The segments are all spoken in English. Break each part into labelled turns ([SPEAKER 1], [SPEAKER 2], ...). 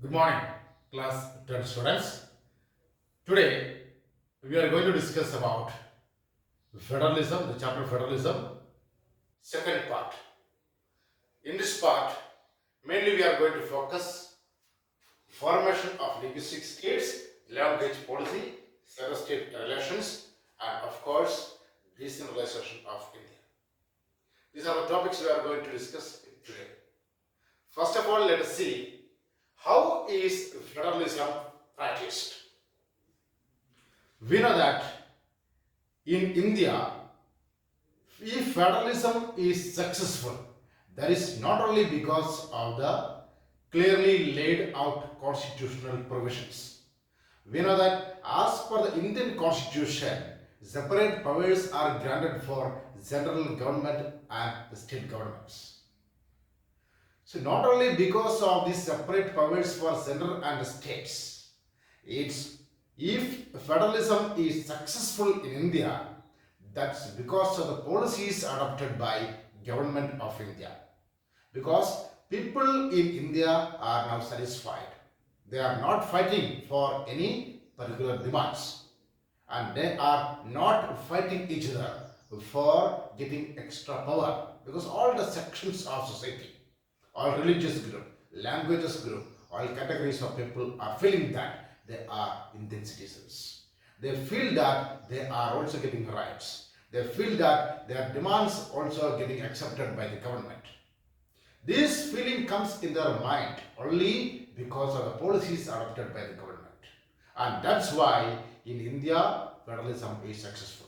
[SPEAKER 1] Good morning, class 10 students. Today, we are going to discuss about federalism, the chapter federalism, second part. In this part, mainly we are going to focus formation of linguistic states, language policy, state relations, and of course, decentralization of India. These are the topics we are going to discuss today. First of all, let us see how is federalism practiced. We know that in India, if federalism is successful, that is not only because of the clearly laid out constitutional provisions. We know that as per the Indian constitution, separate powers are granted for central government and the state governments. So not only because of these separate powers for central and states, it's if federalism is successful in India, that's because of the policies adopted by government of India. Because people in India are now satisfied. They are not fighting for any particular demands, and they are not fighting each other for getting extra power, because all the sections of society, all religious group, languages group, all categories of people are feeling that they are Indian citizens. They feel that they are also getting rights. They feel that their demands also getting accepted by the government. This feeling comes in their mind only because of the policies adopted by the government. And that's why in India, federalism is successful.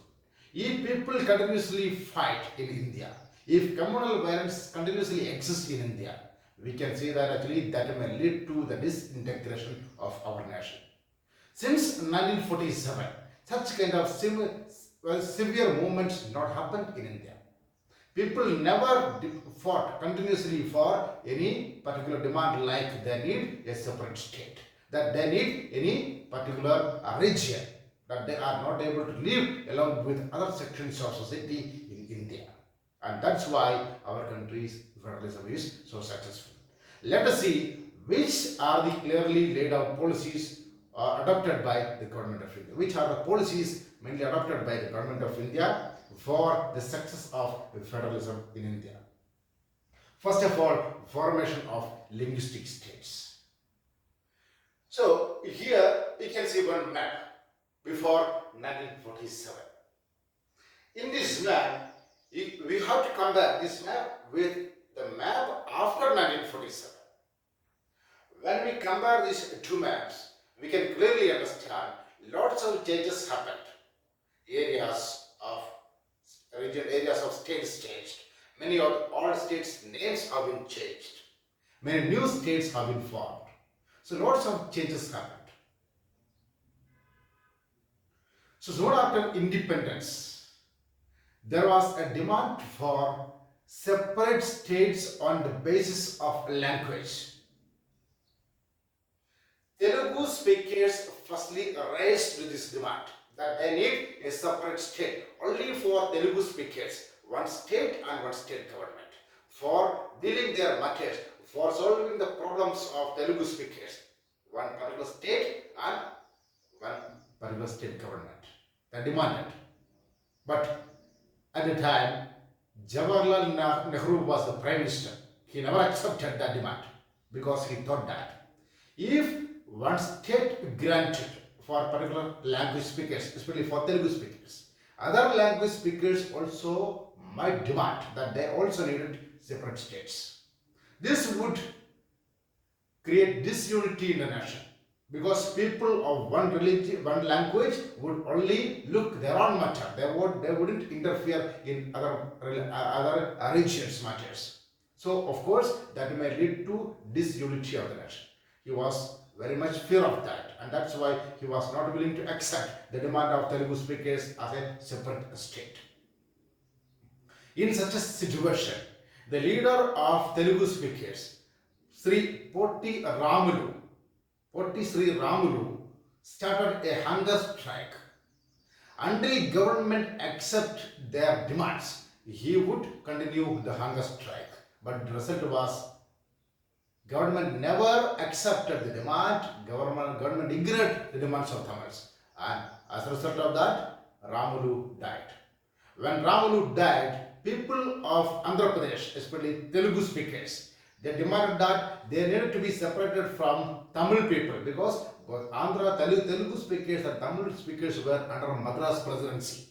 [SPEAKER 1] If people continuously fight in India, if communal violence continuously exists in India, we can say that actually that may lead to the disintegration of our nation. Since 1947, such kind of severe movements not happened in India. People never fought continuously for any particular demand like they need a separate state, that they need any particular region, that they are not able to live along with other sections of society in India. And that's why our country's federalism is so successful. Let us see which are the clearly laid out policies adopted by the government of India. Which are the policies mainly adopted by the government of India for the success of federalism in India. First of all, formation of linguistic states. So here we can see one map before 1947. In this map, we have to compare this map with the map after 1947. When we compare these two maps, we can clearly understand lots of changes happened. Areas of region, areas of states changed. Many of all states' names have been changed. Many new states have been formed. So lots of changes happened. So soon after independence, there was a demand for separate states on the basis of language. Telugu speakers firstly raised this demand that they need a separate state only for Telugu speakers, one state and one state government, for dealing their matters, for solving the problems of Telugu speakers, one particular state and one particular state government. They demanded. But at the time, Jawaharlal Nehru was the Prime Minister. He never accepted that demand because he thought that if one state granted for particular language speakers, especially for Telugu speakers, other language speakers also might demand that they also needed separate states. This would create disunity in the nation, because people of one religion, one language would only look their own matter. They wouldn't interfere in other regions' matters. So, of course, that may lead to disunity of the nation. He was very much fear of that, and that's why he was not willing to accept the demand of Telugu speakers as a separate state. In such a situation, the leader of Telugu speakers, Potti Sri Ramulu, started a hunger strike. Until government accept their demands, he would continue the hunger strike. But the result was Government never accepted the demand. Government ignored the demands of Tamils. And as a result of that, Ramulu died. When Ramulu died, people of Andhra Pradesh, especially Telugu speakers, they demanded that they needed to be separated from Tamil people because both Andhra, Telugu speakers and Tamil speakers were under Madras presidency.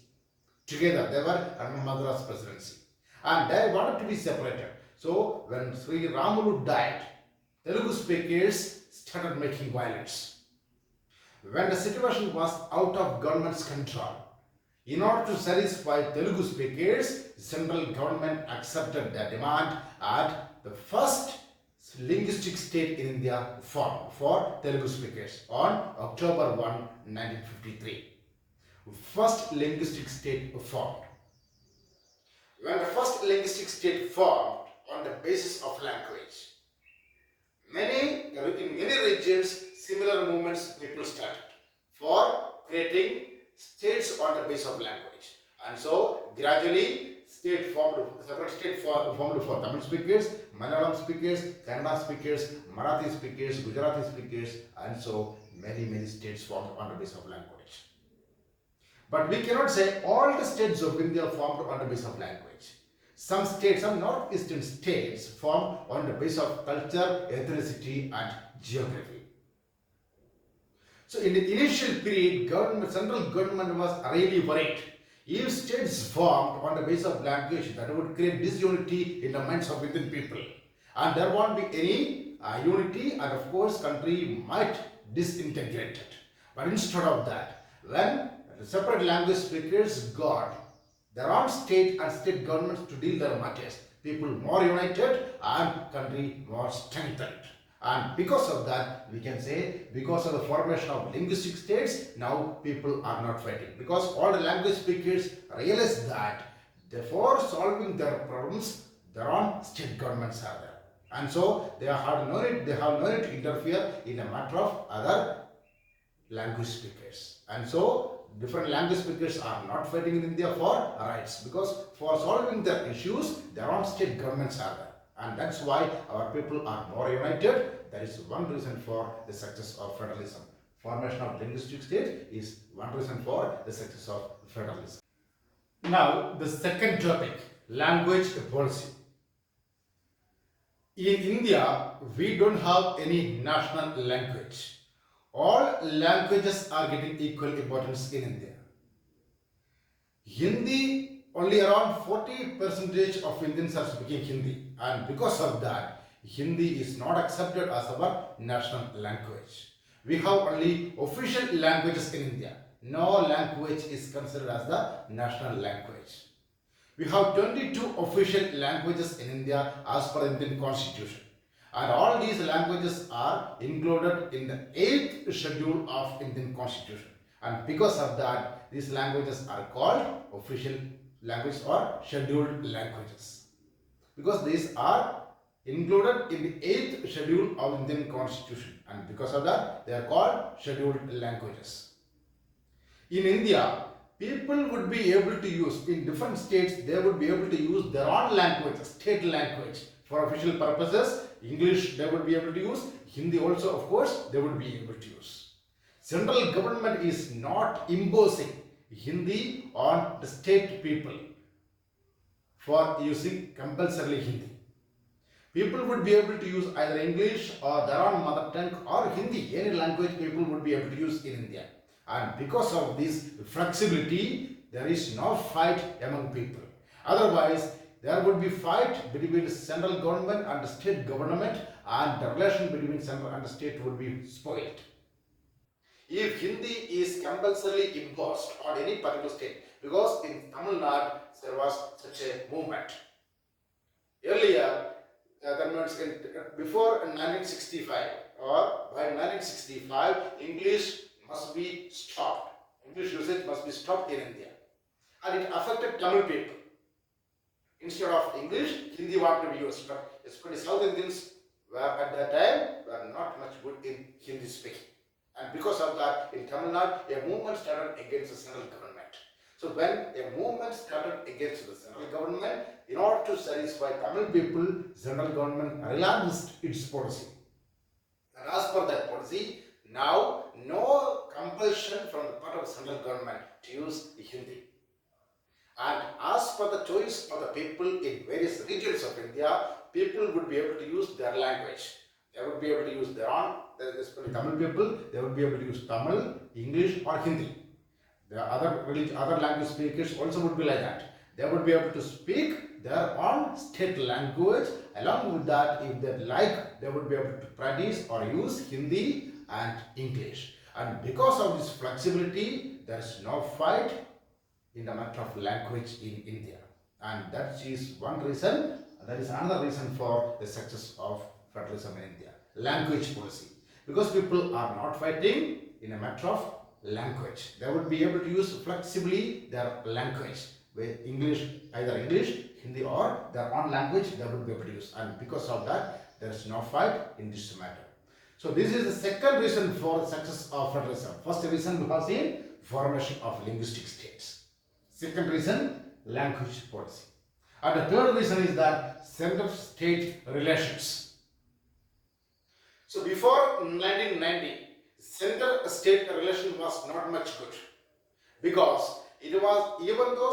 [SPEAKER 1] Together, they were under Madras presidency. And they wanted to be separated. So, when Sri Ramulu died, Telugu speakers started making violence. When the situation was out of government's control, in order to satisfy Telugu speakers, the central government accepted their demand and the first linguistic state in India formed for Telugu speakers on October 1, 1953. First linguistic state formed. When the first linguistic state formed on the basis of language, in many regions, similar movements people started for creating states on the basis of language. And so, gradually, separate state formed for Tamil speakers, Malayalam speakers, Kannada speakers, Marathi speakers, Gujarati speakers, and so many states formed on the basis of language. But we cannot say all the states of India formed on the basis of language. Some states, some northeastern states formed on the basis of culture, ethnicity and geography. So in the initial period, central government was really worried. If states formed on the basis of language, that would create disunity in the minds of Indian people. And there won't be any unity and of course country might disintegrate it. But instead of that, when the separate language speakers got their own state and state governments to deal their matters, people more united and country more strengthened. And because of that, we can say, because of the formation of linguistic states, now people are not fighting. Because all the language speakers realize that for solving their problems, their own state governments are there. And so they have no need to interfere in a matter of other language speakers. And so different language speakers are not fighting in India for rights, because for solving their issues, their own state governments are there. And that's why our people are more united. That is one reason for the success of federalism. Formation of linguistic state is one reason for the success of federalism. Now, the second topic, language policy. In India, we don't have any national language. All languages are getting equal importance in India. Hindi, only around 40% of Indians are speaking Hindi, and because of that, Hindi is not accepted as our national language. We have only official languages in India. No language is considered as the national language. We have 22 official languages in India as per the Indian Constitution. And all these languages are included in the 8th schedule of Indian Constitution. And because of that, these languages are called official languages or scheduled languages. Because these are included in the 8th schedule of Indian Constitution. And because of that, they are called scheduled languages. In India, people would be able to use, in different states, they would be able to use their own language, state language, for official purposes. English they would be able to use, Hindi also of course they would be able to use. Central government is not imposing Hindi on the state people for using compulsorily Hindi. People would be able to use either English or their own mother tongue or Hindi, any language people would be able to use in India. And because of this flexibility, there is no fight among people. Otherwise, there would be fight between the central government and the state government, and the relation between central and the state would be spoiled. If Hindi is compulsorily imposed on any particular state, because in Tamil Nadu there was such a movement. Earlier, that means before 1965 or by 1965, English must be stopped. English usage must be stopped in India. And it affected Tamil people. Instead of English, Hindi wanted to be used. But especially South Indians were at that time were not much good in Hindi speaking. And because of that, in Tamil Nadu, a movement started against the central government. So when a movement started against the central government, in order to satisfy Tamil people, central government relaxed its policy. And as per that policy, now no compulsion from the part of central government to use Hindi. And as per the choice of the people in various regions of India, people would be able to use their language. They would be able to use their own, especially Tamil people, they would be able to use Tamil, English or Hindi. The other language speakers also would be like that. They would be able to speak their own state language. Along with that, if they like, they would be able to practice or use Hindi and English. And because of this flexibility, there is no fight in the matter of language in India. And that is one reason. That is another reason for the success of federalism in India. Language policy. Because people are not fighting in a matter of language. They would be able to use flexibly their language. With English, either English, Hindi or their own language, they would be able to use. And because of that, there is no fight in this matter. So this is the second reason for the success of federalism. First reason was in formation of linguistic states. Second reason, language policy. And the third reason is that center-state relations. So before 1990, center-state relation was not much good, because it was, even though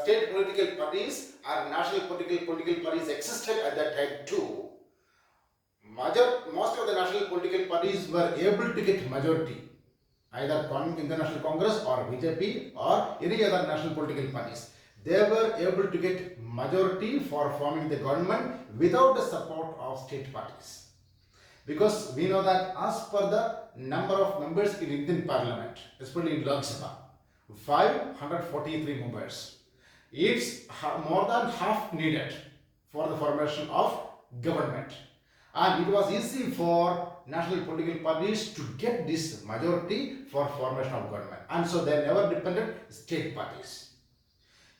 [SPEAKER 1] state political parties or national political parties existed at that time too, most of the national political parties were able to get majority, either International Congress or BJP or any other national political parties. They were able to get majority for forming the government without the support of state parties. Because we know that as per the number of members in Indian Parliament, especially in Lok Sabha, 543 members, it's more than half needed for the formation of government. And it was easy for national political parties to get this majority for formation of government. And so they never depended state parties.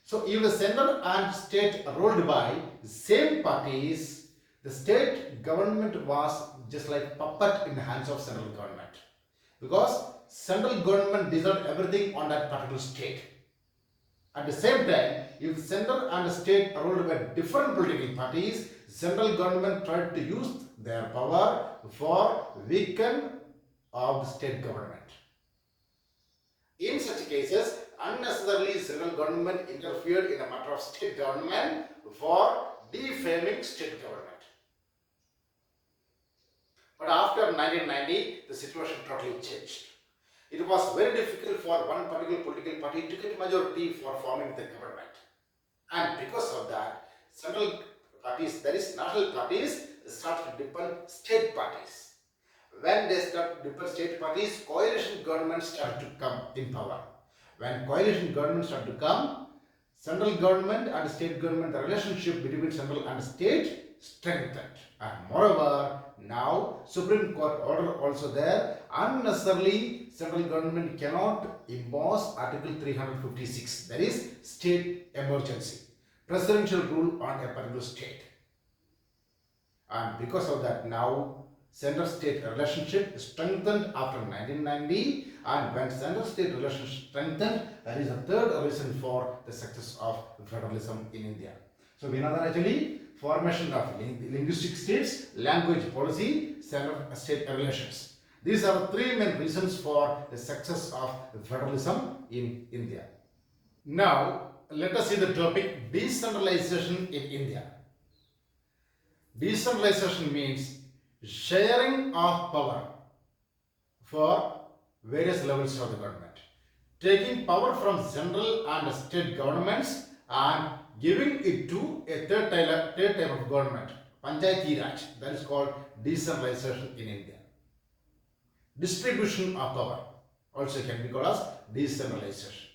[SPEAKER 1] So if the center and state ruled by same parties, the state government was just like puppet in the hands of central government, because central government decided everything on that particular state. At the same time, if center and state are ruled by different political parties, central government tried to use their power for weaken of the state government. In such cases, unnecessarily central government interfered in a matter of state government for defaming state government. But after 1990, the situation totally changed. It was very difficult for one particular political party to get majority for forming the government. And because of that, central parties, that is national parties, started to depend state parties. When they started to depend state parties, coalition governments started to come in power. When coalition governments started to come, central government and state government, the relationship between central and state strengthened. And moreover, now Supreme Court order also there, unnecessarily central government cannot impose Article 356, that is state emergency, presidential rule on a particular state. And because of that, now center-state relationship strengthened after 1990, and when center-state relationship strengthened, that is the third reason for the success of federalism in India. So we know that actually formation of linguistic states, language policy, center-state relations. These are the three main reasons for the success of federalism in India. Now, let us see the topic decentralization in India. Decentralization means sharing of power for various levels of the government. Taking power from central and state governments and giving it to a third type of government, Panchayati Raj, that is called decentralization in India. Distribution of power also can be called as decentralization.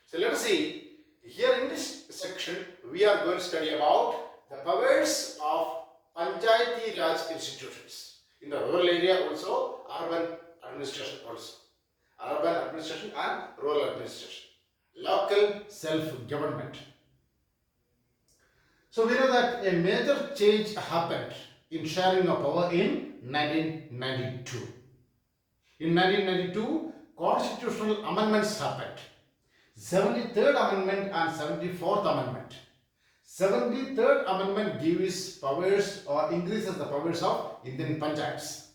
[SPEAKER 1] So let us see, here in this section we are going to study about the powers of Panchayati Raj institutions. In the rural area also, urban administration also. Urban administration and rural administration. Local self-government. So we know that a major change happened in sharing of power in 1992. In 1992, constitutional amendments happened 73rd Amendment and 74th Amendment. 73rd Amendment gives powers or increases the powers of Indian Panchayats.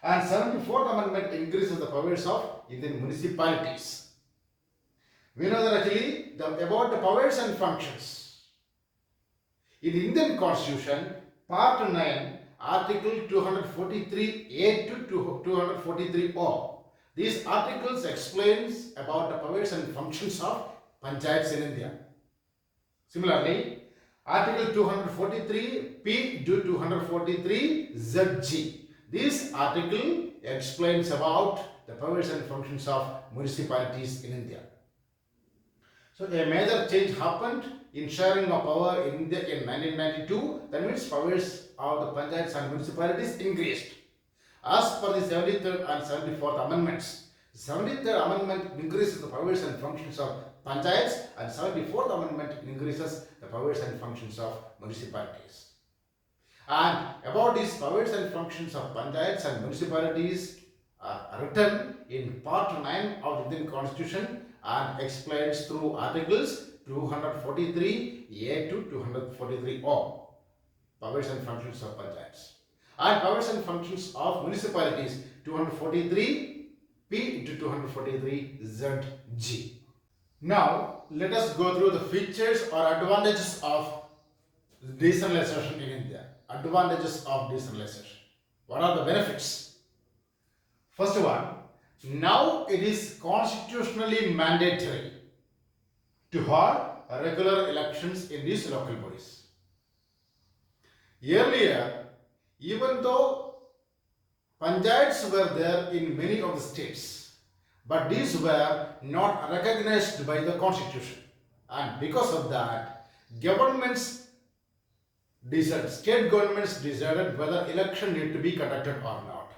[SPEAKER 1] And 74th Amendment increases the powers of Indian municipalities. We know that actually about the powers and functions. In Indian Constitution, Part 9, Article 243A to 243O. These articles explains about the powers and functions of panchayats in India. Similarly, Article 243P to 243ZG. This article explains about the powers and functions of municipalities in India. So a major change happened in sharing of power in India in 1992. That means powers of the panchayats and municipalities increased. As per the 73rd and 74th Amendments, the 73rd Amendment increases the powers and functions of panchayats and 74th Amendment increases the powers and functions of municipalities. And about these powers and functions of panchayats and municipalities are written in Part 9 of the Indian Constitution and explains through Articles 243A to 243O. Powers and functions of panchayats. And powers and functions of municipalities 243P to 243ZG. Now let us go through the features or advantages of decentralization in India. Advantages of decentralization. What are the benefits? First one, now it is constitutionally mandatory to hold regular elections in these local bodies. Earlier, even though panchayats were there in many of the states, but these were not recognized by the constitution, and because of that, state governments decided whether election need to be conducted or not.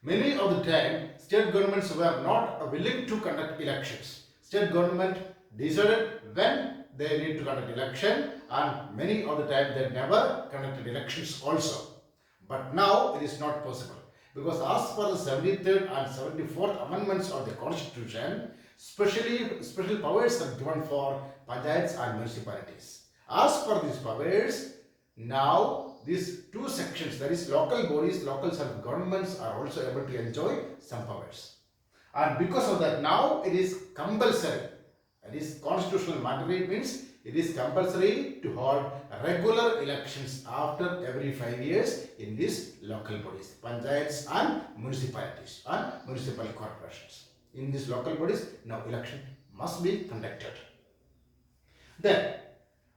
[SPEAKER 1] Many of the time, state governments were not willing to conduct elections. State government decided when they need to conduct election, and many of the time they never conducted elections also. But now it is not possible, because as per the 73rd and 74th Amendments of the Constitution, special powers are given for panchayats and municipalities. As per these powers, now these two sections, that is local bodies, local self-governments are also able to enjoy some powers. And because of that, now it is compulsory. It is constitutional mandatory, means it is compulsory to hold regular elections after every 5 years in these local bodies, panchayats and municipalities and municipal corporations. In these local bodies, now election must be conducted. Then,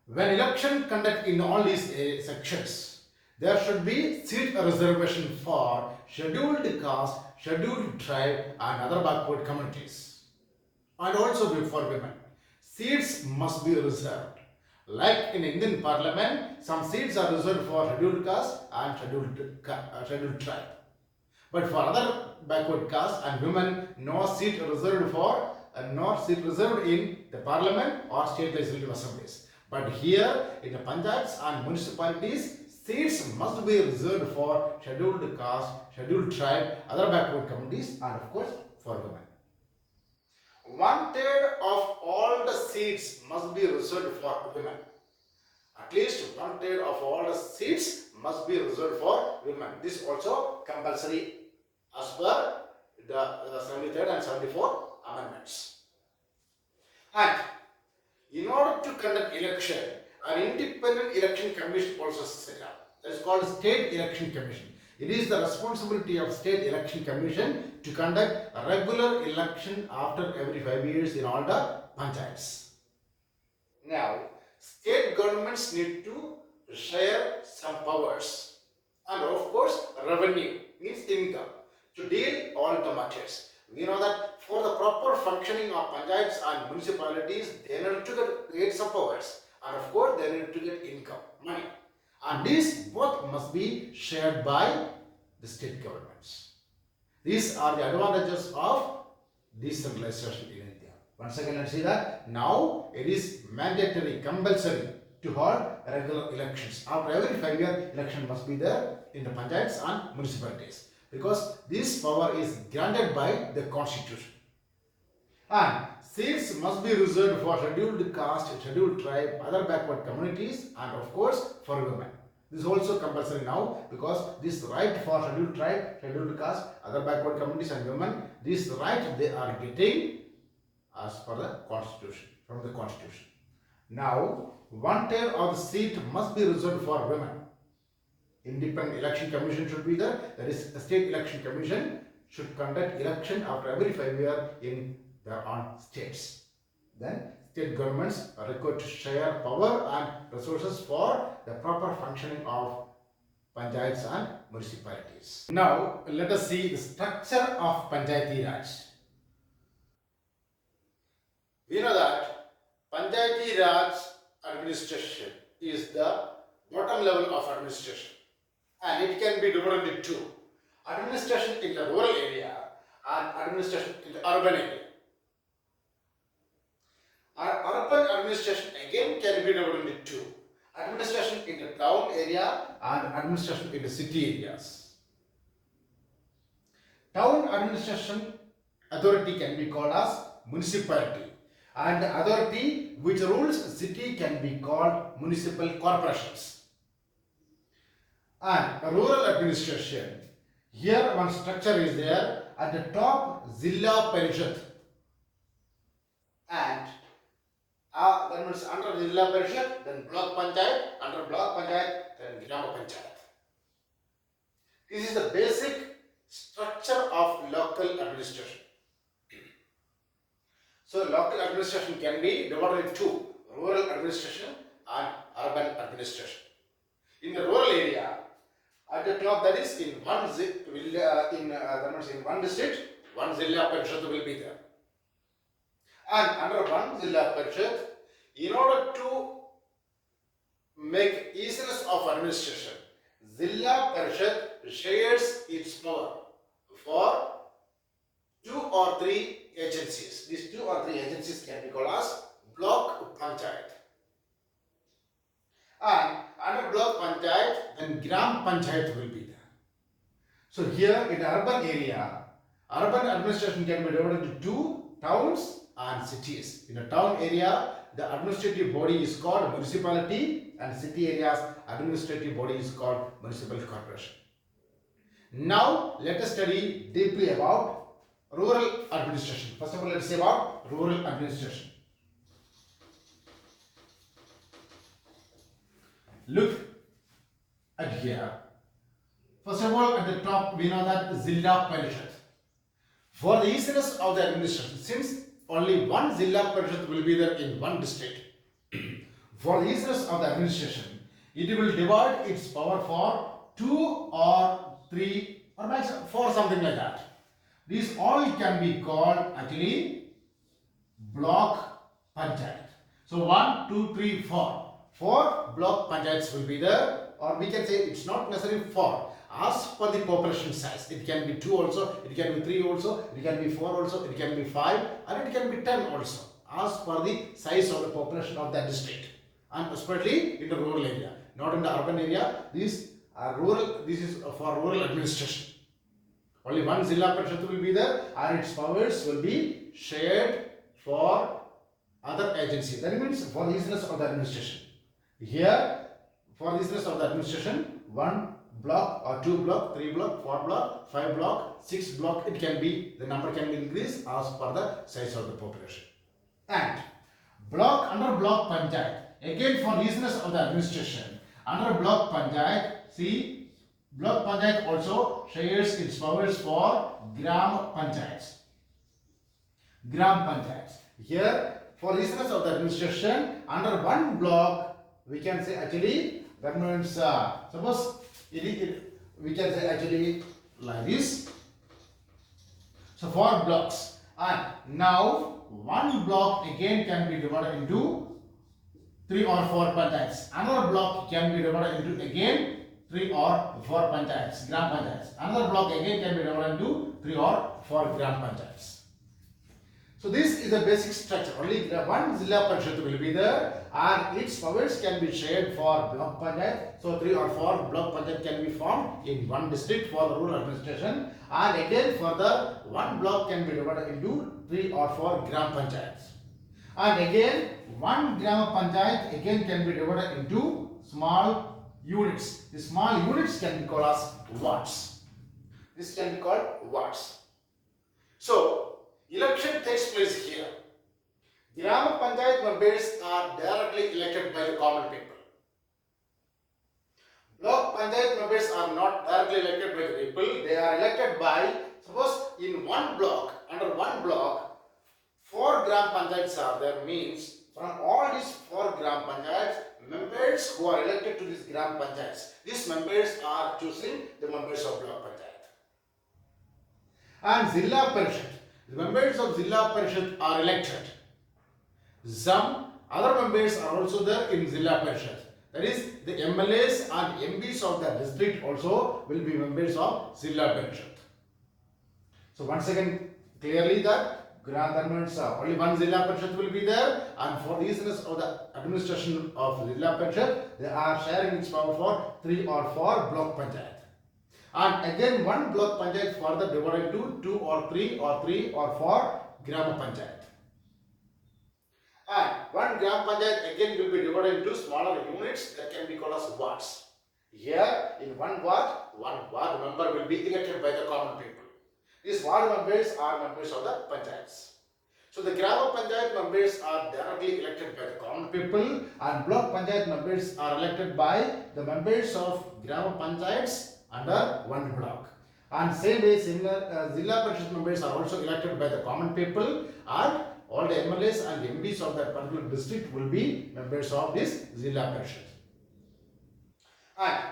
[SPEAKER 1] when election conduct in all these sections, there should be seat reservation for scheduled caste, scheduled tribe and other backward communities. And also for women, seats must be reserved. Like in Indian Parliament, some seats are reserved for scheduled caste and scheduled tribe. But for other backward caste and women, no seat reserved in the Parliament or state legislative assemblies. But here in the panchayats and municipalities, seats must be reserved for scheduled caste, scheduled tribe, other backward communities, and of course for women. 1/3 of all the seats must be reserved for women. At least 1/3 of all the seats must be reserved for women. This also compulsory as per the 73rd and 74th Amendments. And in order to conduct election, an independent election commission also set up. That is called State Election Commission. It is the responsibility of State Election Commission to conduct a regular election after every 5 years in all the panchayats. Now, state governments need to share some powers, and of course revenue means income to deal all the matters. We know that for the proper functioning of panchayats and municipalities, they need to get some powers, and of course they need to get income, money, and these both must be shared by the state governments. These are the advantages of decentralization in India. Once again, let's see that now it is mandatory, compulsory to hold regular elections. After every 5 year election must be there in the panchayats and municipalities, because this power is granted by the constitution. And seats must be reserved for scheduled caste, scheduled tribe, other backward communities, and of course for women. This is also compulsory now because this right for scheduled tribe, scheduled caste, other backward communities and women, this right they are getting as per the constitution, from the constitution. Now, 1/3 of the seat must be reserved for women. Independent election commission should be there. That is, the state election commission should conduct election after every 5 years in their own states. Then state governments are required to share power and resources for the proper functioning of panchayats and municipalities. Now let us see the structure of Panchayati Raj. We know that Panchayati Raj administration is the bottom level of administration, and it can be divided into two: administration in the rural area and administration in the urban area. Our urban administration again can be divided into two: administration in the town area and administration in the city areas. Town administration authority can be called as municipality, and the authority which rules city can be called municipal corporations. And rural administration, here one structure is there. At the top, Zilla Parishad, and that means under Zilla Parishad, then Block Panchayat, under Block Panchayat, then Grama Panchayat. This is the basic structure of local administration. So local administration can be divided into two: rural administration and urban administration. In the rural area, at the top, that is in one district, one Zilla Parishad will be there. And under one Zilla Parishad, in order to make easiness of administration, Zilla Parishad shares its power for 2 or 3 agencies. These 2 or 3 agencies can be called as Block Panchayat. And under Block Panchayat, then Gram Panchayat will be there. So here in the urban area, urban administration can be divided into 2 towns and cities. In a town area, the administrative body is called municipality, and city areas administrative body is called municipal corporation. Now let us study deeply about rural administration. First of all, let's say about rural administration. Look at here. First of all, at the top we know that Zilla Parishad. For the easiness of the administration, since only one Zilla Parishad will be there in one district, for the easiness of the administration, it will divide its power for 2 or 3 or maximum 4, something like that. These all can be called actually Block Panchayat. So 1, 2, 3, 4. 4 Block Panchayats will be there, or we can say it's not necessarily 4. As per the population size, it can be 2 also, it can be 3 also, it can be 4 also, it can be 5, and it can be 10 also, as per the size of the population of that district, and especially in the rural area, not in the urban area. These are rural. This is for rural administration. Only one Zilla Parishad will be there, and its powers will be shared for other agencies. That means for the easiness of the administration. Here, for the easiness of the administration, 1 block or 2 block, 3 block, 4 block, 5 block, 6 block, it can be, the number can be increased as per the size of the population. And block, under Block Panchayat, again for easiness of the administration, under Block Panchayat, see, Block Panchayat also shares its powers for Gram Panchayats. Gram Panchayats. Here, for easiness of the administration, under one block, we can say actually, that means, suppose, we can say actually like this. So 4 blocks, and now one block again can be divided into 3 or 4 panchayats. Another block can be divided into again 3 or 4 panchayats, gram panchayats. Another block again can be divided into 3 or 4 gram panchayats. So this is the basic structure. Only one Zilla Parishad will be there and its powers can be shared for block panchayat. So 3 or 4 block panchayat can be formed in one district for the rural administration, and again further one block can be divided into 3 or 4 gram panchayats. And again one gram panchayat again can be divided into small units. The small units can be called as wards. This can be called wards. So election takes place here. Gram Panchayat members are directly elected by the common people. Block Panchayat members are not directly elected by the people. They are elected by, suppose in one block, under one block, 4 Gram Panchayats are there, means from all these 4 Gram Panchayats, members who are elected to these Gram Panchayats, these members are choosing the members of Block Panchayat. And Zilla Parishad, the members of Zilla Parishad are elected. Some other members are also there in Zilla Parishad. That is, the MLAs and MPs of the district also will be members of Zilla Parishad. So once again, clearly that only one Zilla Parishad will be there, and for the easiness of the administration of Zilla Parishad, they are sharing its power for 3 or 4 block panchayat. And again one block panchayat further divided into 2 or 3 or 4 gram panchayat. And one gram panchayat again will be divided into smaller units that can be called as wards. Here in one ward member will be elected by the common people. These ward members are members of the panchayats. So the gram panchayat members are directly elected by the common people, and block panchayat members are elected by the members of gram panchayats under one block. And same way, similar Zilla Parishad members are also elected by the common people, and all the MLAs and MPs of that particular district will be members of this Zilla Parishad. And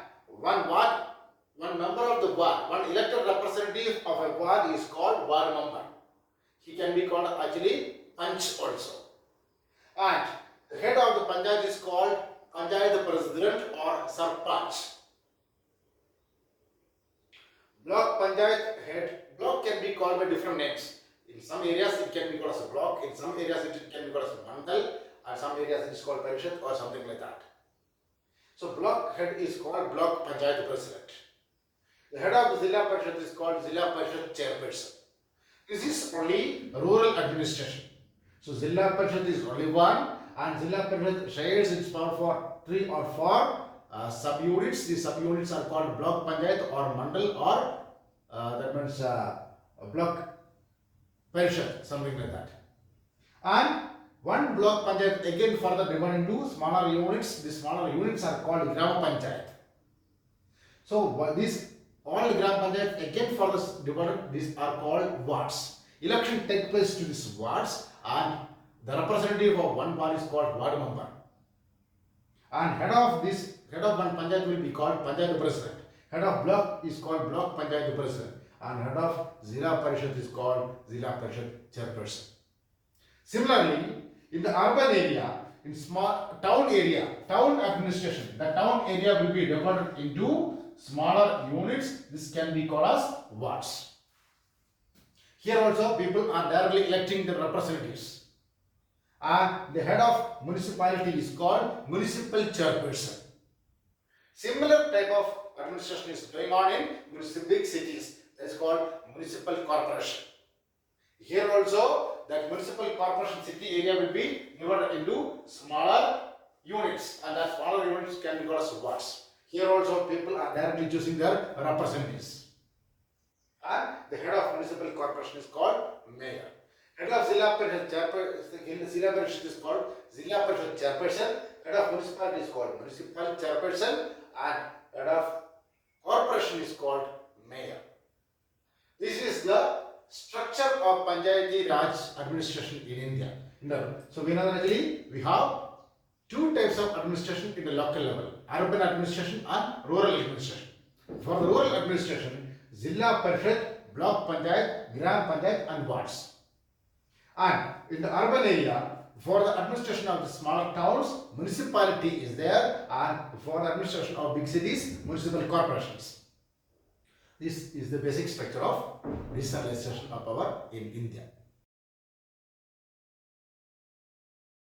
[SPEAKER 1] one member of the ward, one elected representative of a ward is called ward member. He can be called actually Panch also. And the head of the Panchayat is called Panchayat President or Sarpanch. Block Panchayat head, block can be called by different names. In some areas it can be called as a block, in some areas it can be called as a mandal, and some areas it is called parishad or something like that. So block head is called Block Panchayat President. The head of the Zilla Parishad is called Zilla Parishad Chairperson. This is only rural administration. So Zilla Parishad is only one, and Zilla Parishad shares its power for 3 or 4 sub-units. These sub-units are called Block Panchayat or Mandal, or that means Block Parishad, something like that. And one Block Panchayat again further divided into smaller units. These smaller units are called Gram Panchayat. So these all Gram Panchayat again further divided, these are called wards. Election takes place to these wards, and the representative of one ward is called ward member. And head of one panchayat will be called Panchayat President. Head of block is called Block Panchayat President, and head of Zilla Parishad is called Zilla Parishad Chairperson. Similarly, in the urban area, in small town area, town administration, the town area will be divided into smaller units. This can be called as wards. Here also people are directly electing the representatives, and the head of municipality is called municipal chairperson. Similar type of administration is going on in big cities. That is called municipal corporation. Here also that municipal corporation city area will be divided into smaller units, and that smaller units can be called as wards. Here also people are directly choosing their representatives. And the head of municipal corporation is called mayor. Head of Zilla Parishad is called Zilla Parishad Chairperson. Head of municipality is called municipal chairperson, and head of corporation is called mayor. This is the structure of Panchayati Raj administration in India. So we know that actually we have 2 types of administration in the local level: urban administration and rural administration. For the rural administration, Zilla Parishad, Block Panchayat, Gram Panchayat and wards. And in the urban area, for the administration of the smaller towns, municipality is there, and for the administration of big cities, municipal corporations. This is the basic structure of decentralization of power in India.